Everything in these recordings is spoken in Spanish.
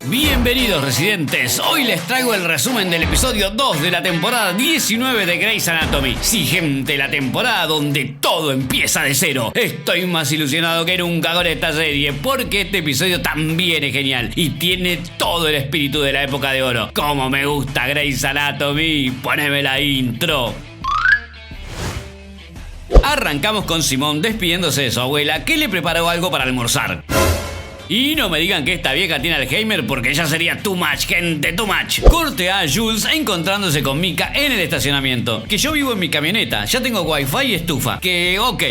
Bienvenidos residentes, hoy les traigo el resumen del episodio 2 de la temporada 19 de Grey's Anatomy. Sí gente, la temporada donde todo empieza de cero. Estoy más ilusionado que nunca con esta serie porque este episodio también es genial y tiene todo el espíritu de la época de oro. Como me gusta Grey's Anatomy, poneme la intro. Arrancamos con Simone despidiéndose de su abuela que le preparó algo para almorzar. Y no me digan que esta vieja tiene Alzheimer porque ya sería too much, gente, too much. Corte a Jules encontrándose con Mika en el estacionamiento. Que yo vivo en mi camioneta, ya tengo wifi y estufa. Que ok.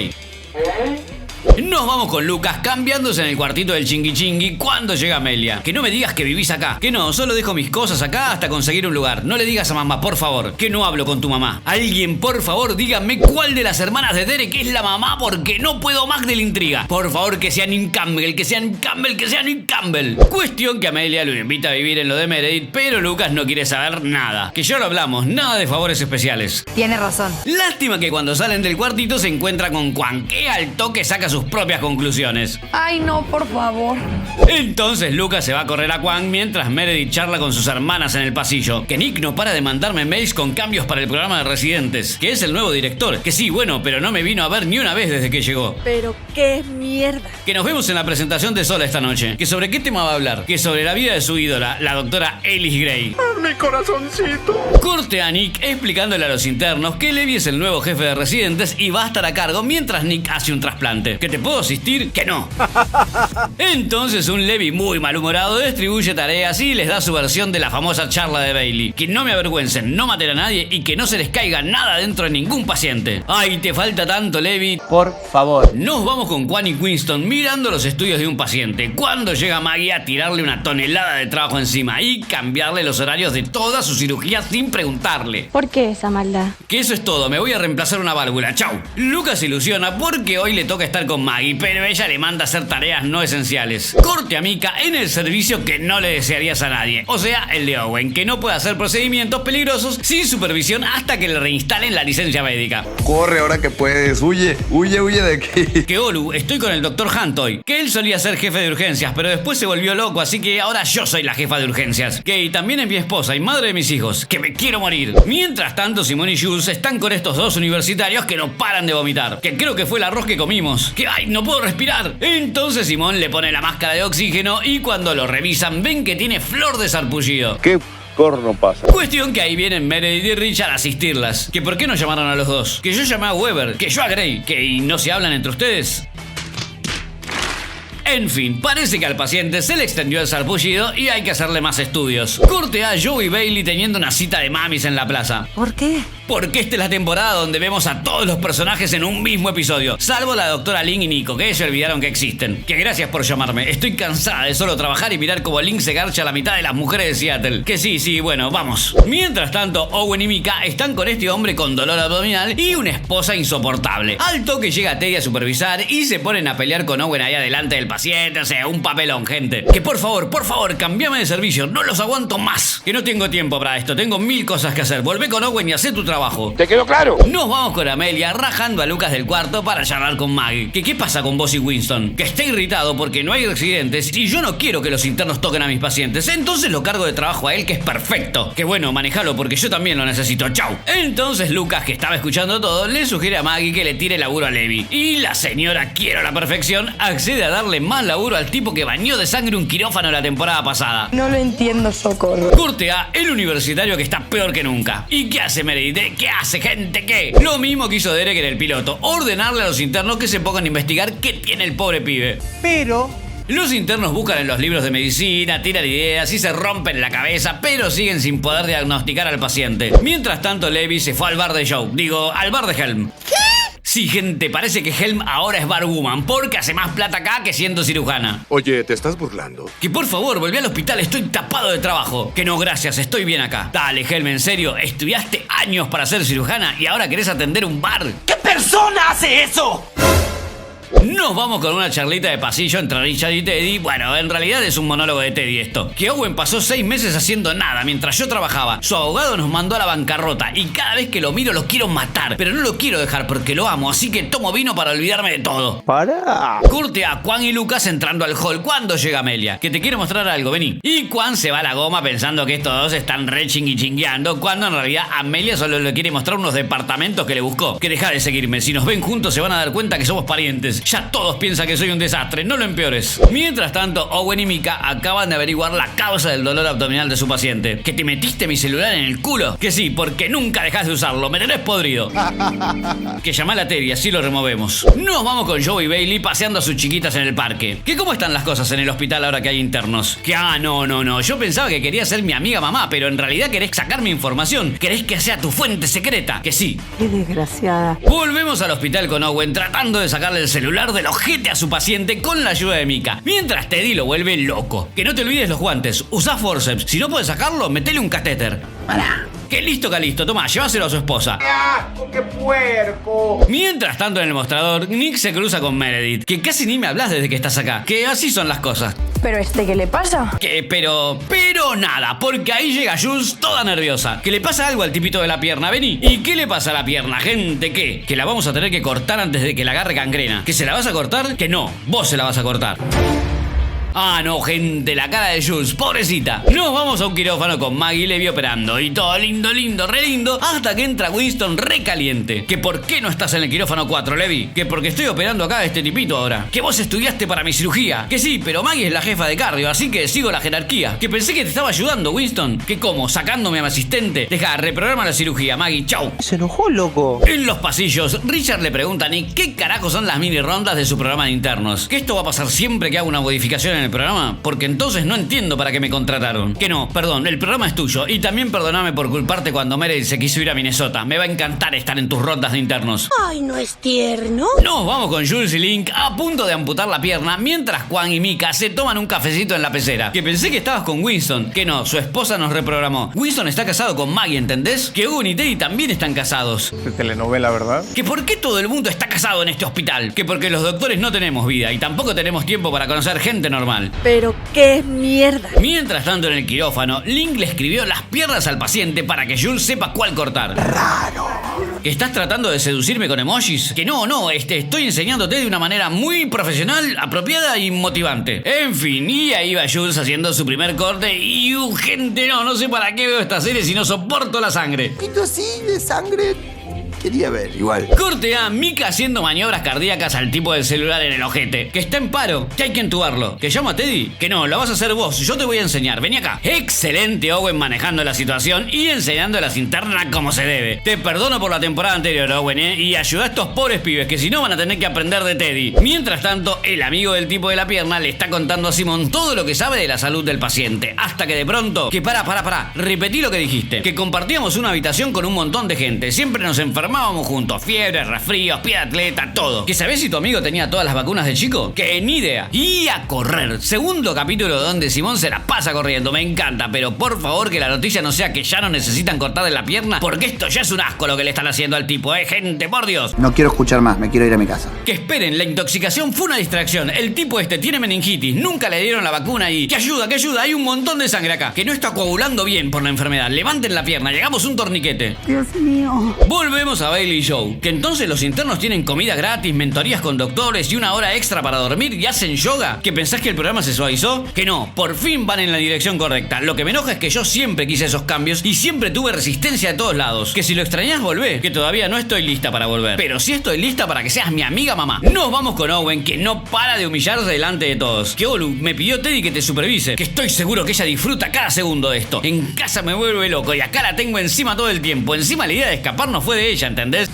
Nos vamos con Lucas cambiándose en el cuartito del chingui chingui cuando llega Amelia. Que no me digas que vivís acá. Que no, solo dejo mis cosas acá hasta conseguir un lugar. No le digas a mamá, por favor, que no hablo con tu mamá. Alguien, por favor, díganme cuál de las hermanas de Derek es la mamá porque no puedo más de la intriga. Por favor, que sea Nick Campbell, que sea Nick Campbell, que sea Nick Campbell. Cuestión que Amelia lo invita a vivir en lo de Meredith, pero Lucas no quiere saber nada. Que ya lo hablamos, nada de favores especiales. Tiene razón. Lástima que cuando salen del cuartito se encuentra con Quan, que al toque saca sus propias conclusiones. Ay, no, por favor. Entonces Lucas se va a correr a Quan mientras Meredith charla con sus hermanas en el pasillo. Que Nick no para de mandarme mails con cambios para el programa de residentes. Que es el nuevo director. Que sí, bueno, pero no me vino a ver ni una vez desde que llegó. Pero qué mierda. Que nos vemos en la presentación de Sola esta noche. Que sobre qué tema va a hablar. Que sobre la vida de su ídola, la doctora Ellis Grey. Mi corazoncito. Corte a Nick explicándole a los internos que Levi es el nuevo jefe de residentes y va a estar a cargo mientras Nick hace un trasplante. ¿Que te puedo asistir? Que no. Entonces un Levi muy malhumorado distribuye tareas y les da su versión de la famosa charla de Bailey. Que no me avergüencen, no maten a nadie y que no se les caiga nada dentro de ningún paciente. Ay, te falta tanto, Levi. Por favor. Nos vamos con Quan y Winston mirando los estudios de un paciente cuando llega Maggie a tirarle una tonelada de trabajo encima y cambiarle los horarios de toda su cirugía sin preguntarle. ¿Por qué esa maldad? Que eso es todo, me voy a reemplazar una válvula, chau. Lucas se ilusiona porque hoy le toca estar con Maggie, pero ella le manda a hacer tareas no esenciales. Corte a Mika en el servicio que no le desearías a nadie, o sea, el de Owen, que no puede hacer procedimientos peligrosos sin supervisión hasta que le reinstalen la licencia médica. Corre ahora que puedes, huye de aquí. Que Olu, estoy con el doctor Hunt hoy, que él solía ser jefe de urgencias, pero después se volvió loco, así que ahora yo soy la jefa de urgencias. Que también es mi esposa y madre de mis hijos, que me quiero morir. Mientras tanto, Simone y Jules están con estos dos universitarios que no paran de vomitar, que creo que fue el arroz que comimos, que ay, no puedo respirar. Entonces Simone le pone la máscara de oxígeno y cuando lo revisan ven que tiene flor de sarpullido. ¿Qué corno pasa? Cuestión que ahí vienen Meredith y Richard a asistirlas. Que por qué no llamaron a los dos. Que yo llamé a Weber, que yo a Grey, que y no se hablan entre ustedes. En fin, parece que al paciente se le extendió el sarpullido y hay que hacerle más estudios. Corte a Joe y Bailey teniendo una cita de mamis en la plaza. ¿Por qué? Porque esta es la temporada donde vemos a todos los personajes en un mismo episodio, salvo la doctora Lynn y Nico, que se olvidaron que existen. Que gracias por llamarme, estoy cansada de solo trabajar y mirar como Lynn se garcha a la mitad de las mujeres de Seattle. Que sí, bueno, vamos. Mientras tanto, Owen y Mika están con este hombre con dolor abdominal y una esposa insoportable. Al toque llega Teddy a supervisar y se ponen a pelear con Owen ahí adelante del paciente, o sea, un papelón, gente. Que por favor, cambiame de servicio, no los aguanto más. Que no tengo tiempo para esto, tengo 1000 cosas que hacer. Volvé con Owen y hacé tu trabajo. ¿Te quedó claro? Nos vamos con Amelia rajando a Lucas del cuarto para charlar con Maggie. Que qué pasa con vos y Winston. Que está irritado porque no hay residentes y yo no quiero que los internos toquen a mis pacientes. Entonces lo cargo de trabajo a él, que es perfecto. Que bueno, manejalo porque yo también lo necesito. Chau. Entonces Lucas, que estaba escuchando todo, le sugiere a Maggie que le tire laburo a Levi. Y la señora quiero la perfección accede a darle más laburo al tipo que bañó de sangre un quirófano la temporada pasada. No lo entiendo, socorro. Corte a el universitario que está peor que nunca. ¿Y qué hace Meredith? ¿Qué hace, gente? ¿Qué? Lo mismo que hizo Derek en el piloto. Ordenarle a los internos que se pongan a investigar qué tiene el pobre pibe. Pero los internos buscan en los libros de medicina, tiran ideas y se rompen la cabeza, pero siguen sin poder diagnosticar al paciente. Mientras tanto, Levi se fue al bar de Joe. Digo, al bar de Helm. ¿Qué? Sí, gente, parece que Helm ahora es barwoman porque hace más plata acá que siendo cirujana. Oye, ¿te estás burlando? Que por favor, volví al hospital, estoy tapado de trabajo. Que no, gracias, estoy bien acá. Dale, Helm, en serio, estudiaste años para ser cirujana y ahora querés atender un bar. ¿qué persona hace eso? Nos vamos con una charlita de pasillo entre Richard y Teddy. Bueno, en realidad es un monólogo de Teddy esto. Que Owen pasó 6 meses haciendo nada mientras yo trabajaba. Su abogado nos mandó a la bancarrota y cada vez que lo miro lo quiero matar. Pero no lo quiero dejar porque lo amo, así que tomo vino para olvidarme de todo. ¡Para! Curte a Quan y Lucas entrando al hall cuando llega Amelia, que te quiere mostrar algo, vení. Y Quan se va a la goma pensando que estos dos están re chingueando, cuando en realidad Amelia solo le quiere mostrar unos departamentos que le buscó. Que deja de seguirme, si nos ven juntos se van a dar cuenta que somos parientes. Ya todos piensan que soy un desastre, no lo empeores. Mientras tanto, Owen y Mika acaban de averiguar la causa del dolor abdominal de su paciente. ¿Que te metiste mi celular en el culo? Que sí, porque nunca dejas de usarlo, me tenés podrido. Que llamá a la Teddy, así lo removemos. Nos vamos con Joe y Bailey paseando a sus chiquitas en el parque. ¿Que cómo están las cosas en el hospital ahora que hay internos? Que no, yo pensaba que quería ser mi amiga mamá, pero en realidad querés sacarme información. Querés que sea tu fuente secreta. Que sí. Qué desgraciada. Volvemos al hospital con Owen tratando de sacarle el celular del ojete a su paciente con la ayuda de Mika. Mientras Teddy lo vuelve loco. Que no te olvides los guantes, usá forceps. Si no puedes sacarlo, metele un catéter. Que listo, Calisto, toma, llévaselo a su esposa. ¡Qué asco, qué puerco! Mientras tanto en el mostrador, Nick se cruza con Meredith. Que casi ni me hablas desde que estás acá. Que así son las cosas. ¿Pero qué le pasa? Pero nada, porque ahí llega Jules toda nerviosa. Que le pasa algo al tipito de la pierna, vení. ¿Y qué le pasa a la pierna, gente? ¿Qué? Que la vamos a tener que cortar antes de que la agarre gangrena. ¿Que se la vas a cortar? Que no, vos se la vas a cortar. Ah, no, gente, la cara de Jules, pobrecita. Nos vamos a un quirófano con Maggie y Levi operando. Y todo lindo, re lindo, hasta que entra Winston re caliente. Que por qué no estás en el quirófano 4, Levi. Que porque estoy operando acá a este tipito ahora. Que vos estudiaste para mi cirugía. Que sí, pero Maggie es la jefa de cardio, así que sigo la jerarquía. Que pensé que te estaba ayudando, Winston. Que como, sacándome a mi asistente. Deja, reprograma la cirugía, Maggie, chau. Se enojó, loco. En los pasillos, Richard le pregunta a Nick qué carajo son las mini rondas de su programa de internos. Que esto va a pasar siempre que haga una modificación en el programa, porque entonces no entiendo para qué me contrataron. Que no, perdón, el programa es tuyo. Y también perdóname por culparte cuando Meredith se quiso ir a Minnesota. Me va a encantar estar en tus rondas de internos. Ay, ¿no es tierno? Nos vamos con Jules y Link a punto de amputar la pierna, mientras Quan y Mika se toman un cafecito en la pecera. Que pensé que estabas con Winston. Que no, su esposa nos reprogramó. Winston está casado con Maggie, ¿entendés? Que Owen y Teddy también están casados. De telenovela, ¿verdad? Que por qué todo el mundo está casado en este hospital. Que porque los doctores no tenemos vida y tampoco tenemos tiempo para conocer gente normal. Pero qué mierda. Mientras tanto en el quirófano, Link le escribió las piernas al paciente para que Jules sepa cuál cortar. Raro. ¿Que estás tratando de seducirme con emojis? Que no, estoy enseñándote de una manera muy profesional, apropiada y motivante. En fin, y ahí va Jules haciendo su primer corte y gente, no sé para qué veo esta serie si no soporto la sangre. Un poquito así de sangre. Quería ver, igual. Corte a Mika haciendo maniobras cardíacas al tipo del celular en el ojete. Que está en paro, que hay que entubarlo. ¿Que llamo a Teddy? Que no, lo vas a hacer vos, yo te voy a enseñar, vení acá. Excelente Owen manejando la situación y enseñando las internas como se debe. Te perdono por la temporada anterior, Owen, y ayuda a estos pobres pibes que si no van a tener que aprender de Teddy. Mientras tanto, el amigo del tipo de la pierna le está contando a Simon todo lo que sabe de la salud del paciente. Hasta que de pronto, que pará, repetí lo que dijiste. Que compartíamos una habitación con un montón de gente, siempre nos enfermábamos juntos, fiebre, resfríos, pie de atleta, todo. ¿Que sabés si tu amigo tenía todas las vacunas de chico? Que ni idea. Y a correr. Segundo capítulo donde Simón se la pasa corriendo, me encanta, pero por favor que la noticia no sea que ya no necesitan cortarle la pierna, porque esto ya es un asco lo que le están haciendo al tipo, gente, por Dios. No quiero escuchar más, me quiero ir a mi casa. Que esperen, la intoxicación fue una distracción. El tipo este tiene meningitis, nunca le dieron la vacuna y... Que ayuda, hay un montón de sangre acá. Que no está coagulando bien por la enfermedad. Levanten la pierna, llegamos un torniquete. Dios mío. Volvemos a Bailey y Joe. Que entonces los internos tienen comida gratis, mentorías con doctores y una hora extra para dormir y hacen yoga. ¿Que pensás que el programa se suavizó? Que no, por fin van en la dirección correcta. Lo que me enoja es que yo siempre quise esos cambios y siempre tuve resistencia de todos lados. Que si lo extrañás, volvé. Que todavía no estoy lista para volver. Pero sí estoy lista para que seas mi amiga mamá. Nos vamos con Owen, que no para de humillarse delante de todos. Que Olu, me pidió Teddy que te supervise. Que estoy seguro que ella disfruta cada segundo de esto. En casa me vuelve loco y acá la tengo encima todo el tiempo. Encima la idea de escapar no fue de ella, ¿entendés?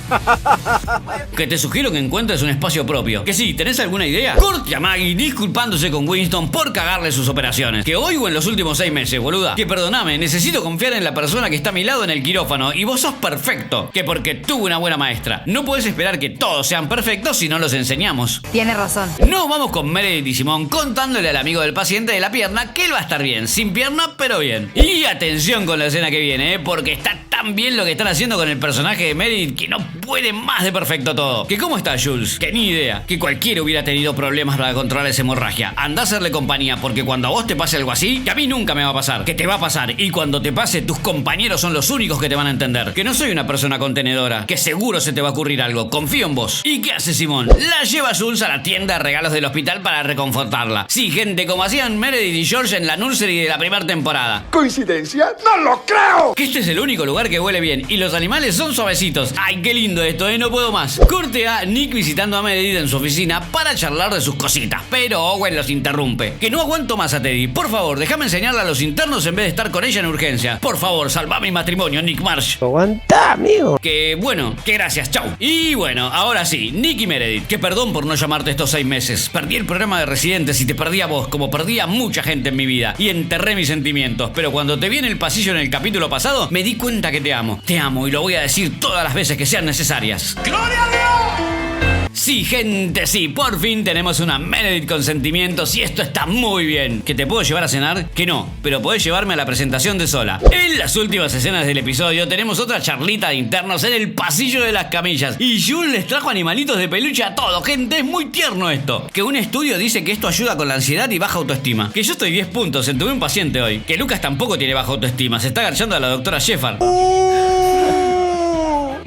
Que te sugiero que encuentres un espacio propio. Que sí, ¿tenés alguna idea? Corte a Maggie disculpándose con Winston por cagarle sus operaciones. Que hoy o en los últimos 6 meses, boluda. Que perdoname, necesito confiar en la persona que está a mi lado en el quirófano y vos sos perfecto. Que porque tuve una buena maestra. No podés esperar que todos sean perfectos si no los enseñamos. Tienes razón. Nos vamos con Meredith y Simón contándole al amigo del paciente de la pierna que él va a estar bien. Sin pierna, pero bien. Y atención con la escena que viene, porque está tan bien lo que están haciendo con el personaje de Meredith Meredith, que no puede más de perfecto todo. ¿Que cómo está Jules? Que ni idea. Que cualquiera hubiera tenido problemas para controlar esa hemorragia. Andá a hacerle compañía, porque cuando a vos te pase algo así, que a mí nunca me va a pasar, que te va a pasar, y cuando te pase, tus compañeros son los únicos que te van a entender. Que no soy una persona contenedora, que seguro se te va a ocurrir algo. Confío en vos. ¿Y qué hace Simón? La lleva a Jules a la tienda de regalos del hospital para reconfortarla. Sí, gente, como hacían Meredith y George en la nursery de la primera temporada. ¿Coincidencia? ¡No lo creo! Que este es el único lugar que huele bien y los animales son suavecitos. Ay, qué lindo esto, no puedo más. Corte a Nick visitando a Meredith en su oficina para charlar de sus cositas, pero Owen los interrumpe. Que no aguanto más a Teddy. Por favor, déjame enseñarle a los internos en vez de estar con ella en urgencia. Por favor, salva mi matrimonio, Nick Marsh. Aguanta, amigo. Que bueno, que gracias, chau. Y bueno, ahora sí, Nick y Meredith, que perdón por no llamarte estos 6 meses. Perdí el programa de Residentes y te perdí a vos, como perdí a mucha gente en mi vida. Y enterré mis sentimientos. Pero cuando te vi en el pasillo en el capítulo pasado, me di cuenta que te amo. Te amo y lo voy a decir todas las veces que sean necesarias. ¡Gloria a Dios! Sí, gente, sí, por fin tenemos una Meredith con sentimientos y esto está muy bien. ¿Que te puedo llevar a cenar? Que no, pero podés llevarme a la presentación de Sola. En las últimas escenas del episodio tenemos otra charlita de internos en el pasillo de las camillas. Y Jules les trajo animalitos de peluche a todos, gente, es muy tierno esto. Que un estudio dice que esto ayuda con la ansiedad y baja autoestima. Que yo estoy 10 puntos, entuve un paciente hoy. Que Lucas tampoco tiene baja autoestima, se está agachando a la doctora Shepard.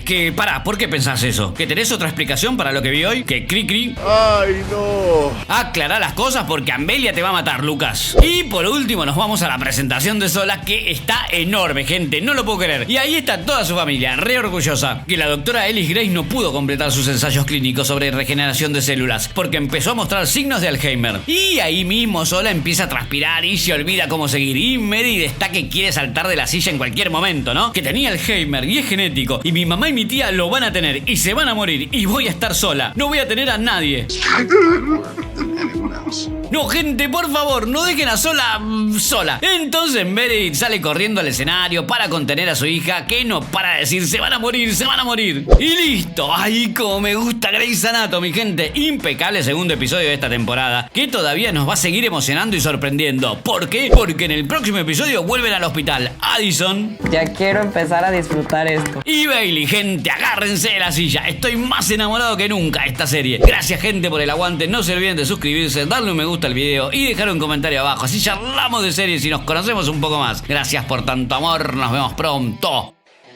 Que, pará, ¿por qué pensás eso? ¿Que tenés otra explicación para lo que vi hoy? ¿Que cri? ¡Ay, no! Aclará las cosas porque Amelia te va a matar, Lucas. Y por último nos vamos a la presentación de Sola, que está enorme, gente, no lo puedo creer. Y ahí está toda su familia, re orgullosa. Que la doctora Ellis Grace no pudo completar sus ensayos clínicos sobre regeneración de células, porque empezó a mostrar signos de Alzheimer. Y ahí mismo Sola empieza a transpirar y se olvida cómo seguir. Y Meredith está que quiere saltar de la silla en cualquier momento, ¿no? Que tenía Alzheimer y es genético. Y mi mamá y mi tía lo van a tener y se van a morir y voy a estar sola. No voy a tener a nadie. No, gente, por favor, no dejen a Sola sola. Entonces Meredith sale corriendo al escenario para contener a su hija, que no para de decir se van a morir, se van a morir. Y listo. Ay, como me gusta Grey's Anatomy, gente. Impecable segundo episodio de esta temporada, que todavía nos va a seguir emocionando y sorprendiendo. ¿Por qué? Porque en el próximo episodio vuelven al hospital Addison. Ya quiero empezar a disfrutar esto. Y Bailey, gente, agárrense de la silla. Estoy más enamorado que nunca de esta serie. Gracias, gente, por el aguante. No se olviden de suscribirse, darle un me gusta al video y dejar un comentario abajo. Así charlamos de series y nos conocemos un poco más. Gracias por tanto amor. Nos vemos pronto.